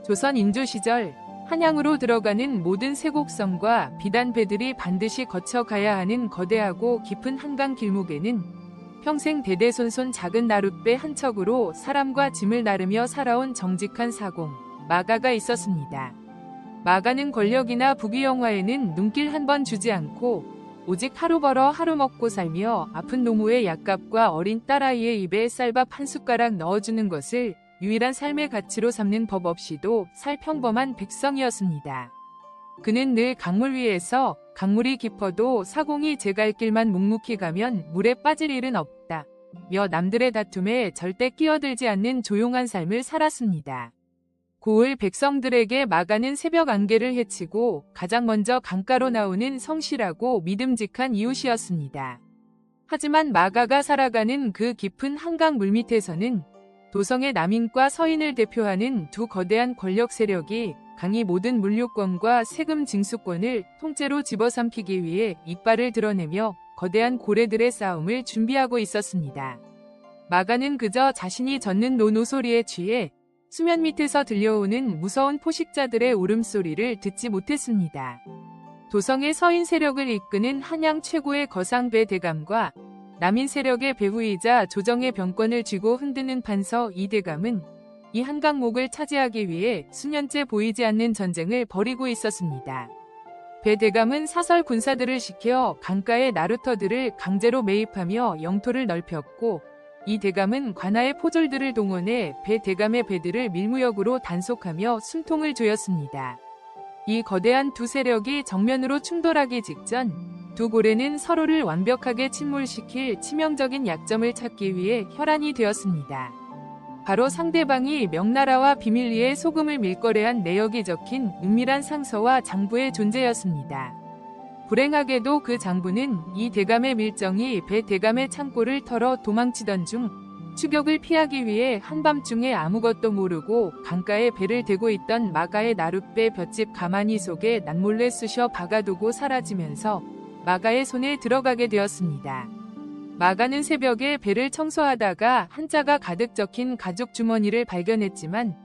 조선 인조 시절 한양으로 들어가는 모든 세곡성과 비단배들이 반드시 거쳐가야 하는 거대하고 깊은 한강 길목에는 평생 대대손손 작은 나룻배 한 척으로 사람과 짐을 나르며 살아온 정직한 사공, 마가가 있었습니다. 마가는 권력이나 부귀영화에는 눈길 한 번 주지 않고 오직 하루 벌어 하루 먹고 살며 아픈 노모의 약값과 어린 딸아이의 입에 쌀밥 한 숟가락 넣어주는 것을 유일한 삶의 가치로 삼는 법 없이도 살 평범한 백성이었습니다. 그는 늘 강물 위에서 강물이 깊어도 사공이 제 갈 길만 묵묵히 가면 물에 빠질 일은 없다 며 남들의 다툼에 절대 끼어들지 않는 조용한 삶을 살았습니다. 고을 백성들에게 마가는 새벽 안개를 헤치고 가장 먼저 강가로 나오는 성실하고 믿음직한 이웃이었습니다. 하지만 마가가 살아가는 그 깊은 한강 물밑에서는 도성의 남인과 서인을 대표하는 두 거대한 권력 세력이 강이 모든 물류권과 세금 징수권을 통째로 집어삼키기 위해 이빨을 드러내며 거대한 고래들의 싸움을 준비하고 있었습니다. 마가는 그저 자신이 젓는 노노소리에 취해 수면 밑에서 들려오는 무서운 포식자들의 울음소리를 듣지 못했습니다. 도성의 서인 세력을 이끄는 한양 최고의 거상 배대감과 남인 세력의 배후이자 조정의 병권을 쥐고 흔드는 판서 이대감은 이 한강목을 차지하기 위해 수년째 보이지 않는 전쟁을 벌이고 있었습니다. 배대감은 사설 군사들을 시켜 강가의 나루터들을 강제로 매입하며 영토를 넓혔고 이대감은 관아의 포졸들을 동원해 배대감의 배들을 밀무역으로 단속하며 숨통을 조였습니다. 이 거대한 두 세력이 정면으로 충돌하기 직전 두 고래는 서로를 완벽하게 침몰시킬 치명적인 약점을 찾기 위해 혈안이 되었습니다. 바로 상대방이 명나라와 비밀리에 소금을 밀거래한 내역이 적힌 은밀한 상서와 장부의 존재였습니다. 불행하게도 그 장부는 이 대감의 밀정이 배 대감의 창고를 털어 도망치던 중 추격을 피하기 위해 한밤중에 아무것도 모르고 강가에 배를 대고 있던 마가의 나룻배 볏짚 가마니 속에 남몰래 쑤셔 박아두고 사라지면서 마가의 손에 들어가게 되었습니다. 마가는 새벽에 배를 청소하다가 한자가 가득 적힌 가죽 주머니를 발견했지만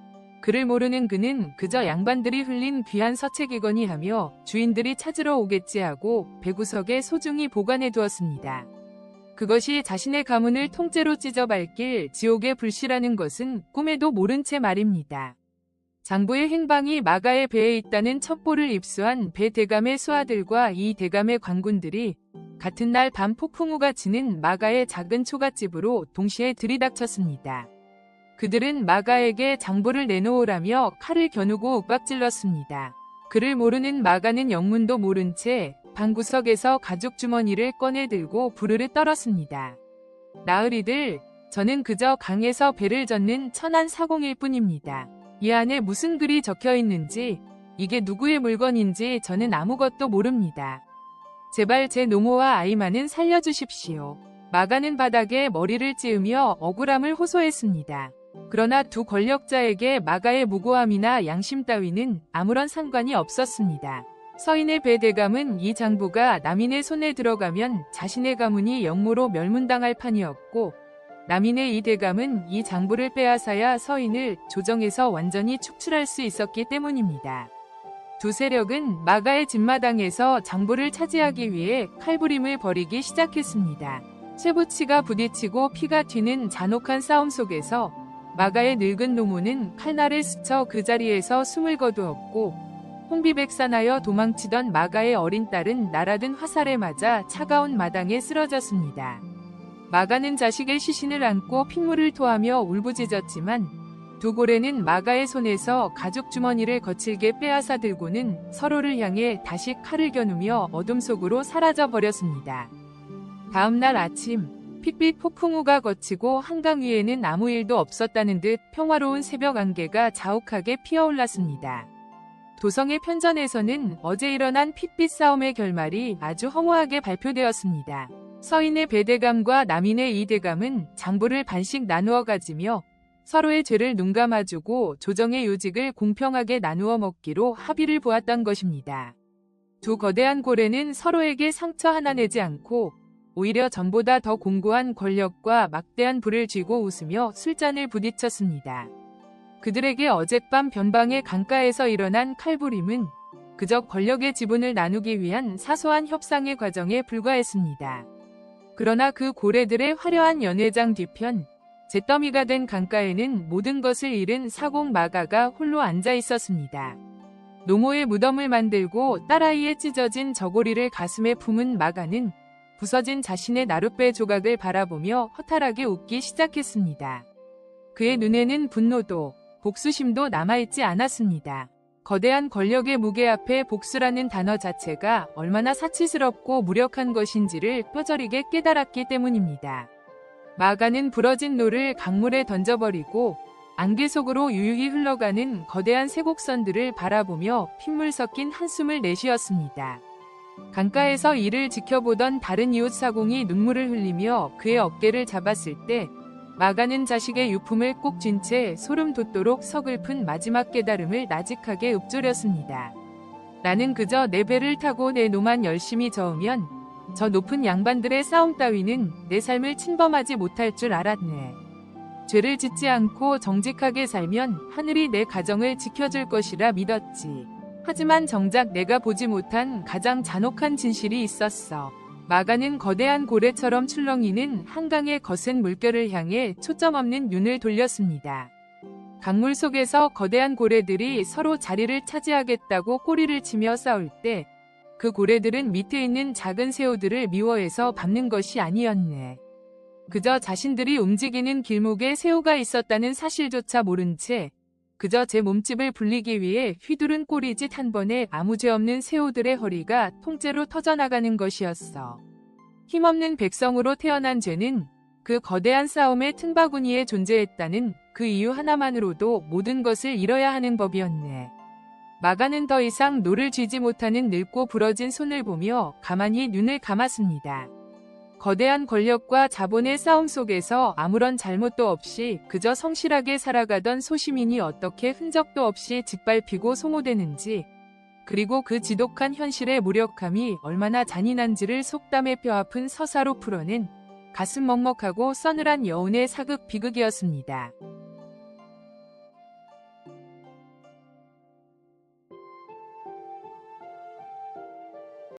그를 모르는 그는 그저 양반들이 흘린 귀한 서책이거니 하며 주인들이 찾으러 오겠지 하고 배구석에 소중히 보관해 두었습니다. 그것이 자신의 가문을 통째로 찢어 밟길 지옥의 불씨라는 것은 꿈에도 모른 채 말입니다. 장부의 행방이 마가의 배에 있다는 첩보를 입수한 배 대감의 수하들과 이 대감의 관군들이 같은 날 밤 폭풍우가 치는 마가의 작은 초가집으로 동시에 들이닥쳤습니다. 그들은 마가에게 장부를 내놓으라며 칼을 겨누고 윽박질렀습니다. 그를 모르는 마가는 영문도 모른 채 방구석에서 가죽 주머니를 꺼내 들고 부르르 떨었습니다. 나으리들, 저는 그저 강에서 배를 젓는 천한 사공일 뿐입니다. 이 안에 무슨 글이 적혀 있는지, 이게 누구의 물건인지 저는 아무것도 모릅니다. 제발 제 노모와 아이만은 살려주십시오. 마가는 바닥에 머리를 찌으며 억울함을 호소했습니다. 그러나 두 권력자에게 마가의 무고함이나 양심 따위는 아무런 상관이 없었습니다. 서인의 배대감은 이 장부가 남인의 손에 들어가면 자신의 가문이 영모로 멸문당할 판이었고 남인의 이 대감은 이 장부를 빼앗아야 서인을 조정에서 완전히 축출할 수 있었기 때문입니다. 두 세력은 마가의 집마당에서 장부를 차지하기 위해 칼부림을 벌이기 시작했습니다. 쇠붙이가 부딪히고 피가 튀는 잔혹한 싸움 속에서 마가의 늙은 노모는 칼날을 스쳐 그 자리에서 숨을 거두었고 홍비백산하여 도망치던 마가의 어린 딸은 날아든 화살에 맞아 차가운 마당에 쓰러졌습니다. 마가는 자식의 시신을 안고 핏물을 토하며 울부짖었지만 두 고래는 마가의 손에서 가죽 주머니를 거칠게 빼앗아 들고는 서로를 향해 다시 칼을 겨누며 어둠 속으로 사라져 버렸습니다. 다음 날 아침, 핏빛 폭풍우가 거치고 한강 위에는 아무 일도 없었다는 듯 평화로운 새벽 안개가 자욱하게 피어올랐습니다. 도성의 편전에서는 어제 일어난 핏빛 싸움의 결말이 아주 허무하게 발표되었습니다. 서인의 배대감과 남인의 이대감은 장부를 반씩 나누어 가지며 서로의 죄를 눈감아주고 조정의 요직을 공평하게 나누어 먹기로 합의를 보았던 것입니다. 두 거대한 고래는 서로에게 상처 하나 내지 않고 오히려 전보다 더 공고한 권력과 막대한 부를 쥐고 웃으며 술잔을 부딪혔습니다. 그들에게 어젯밤 변방의 강가에서 일어난 칼부림은 그저 권력의 지분을 나누기 위한 사소한 협상의 과정에 불과했습니다. 그러나 그 고래들의 화려한 연회장 뒤편, 잿더미가 된 강가에는 모든 것을 잃은 사공 마가가 홀로 앉아 있었습니다. 노모의 무덤을 만들고 딸아이의 찢어진 저고리를 가슴에 품은 마가는 부서진 자신의 나룻배 조각을 바라보며 허탈하게 웃기 시작했습니다. 그의 눈에는 분노도 복수심도 남아있지 않았습니다. 거대한 권력의 무게 앞에 복수라는 단어 자체가 얼마나 사치스럽고 무력한 것인지를 뼈저리게 깨달았기 때문입니다. 마가는 부러진 노를 강물에 던져버리고 안개 속으로 유유히 흘러가는 거대한 쇠곡선들을 바라보며 핏물 섞인 한숨을 내쉬었습니다. 강가에서 이를 지켜보던 다른 이웃 사공이 눈물을 흘리며 그의 어깨를 잡았을 때 마가는 자식의 유품을 꼭 쥔 채 소름 돋도록 서글픈 마지막 깨달음을 나직하게 읊조렸습니다. 나는 그저 내 배를 타고 내 노만 열심히 저으면 저 높은 양반들의 싸움 따위는 내 삶을 침범하지 못할 줄 알았네. 죄를 짓지 않고 정직하게 살면 하늘이 내 가정을 지켜줄 것이라 믿었지. 하지만 정작 내가 보지 못한 가장 잔혹한 진실이 있었어. 마가는 거대한 고래처럼 출렁이는 한강의 거센 물결을 향해 초점 없는 눈을 돌렸습니다. 강물 속에서 거대한 고래들이 서로 자리를 차지하겠다고 꼬리를 치며 싸울 때 그 고래들은 밑에 있는 작은 새우들을 미워해서 밟는 것이 아니었네. 그저 자신들이 움직이는 길목에 새우가 있었다는 사실조차 모른 채 그저 제 몸집을 불리기 위해 휘두른 꼬리짓 한 번에 아무 죄 없는 새우들의 허리가 통째로 터져나가는 것이었어. 힘없는 백성으로 태어난 죄는 그 거대한 싸움의 틈바구니에 존재했다는 그 이유 하나만으로도 모든 것을 잃어야 하는 법이었네. 마가는 더 이상 노를 쥐지 못하는 늙고 부러진 손을 보며 가만히 눈을 감았습니다. 거대한 권력과 자본의 싸움 속에서 아무런 잘못도 없이 그저 성실하게 살아가던 소시민이 어떻게 흔적도 없이 짓밟히고 소모되는지, 그리고 그 지독한 현실의 무력함이 얼마나 잔인한지를 속담의 뼈아픈 서사로 풀어낸 가슴 먹먹하고 서늘한 여운의 사극 비극이었습니다.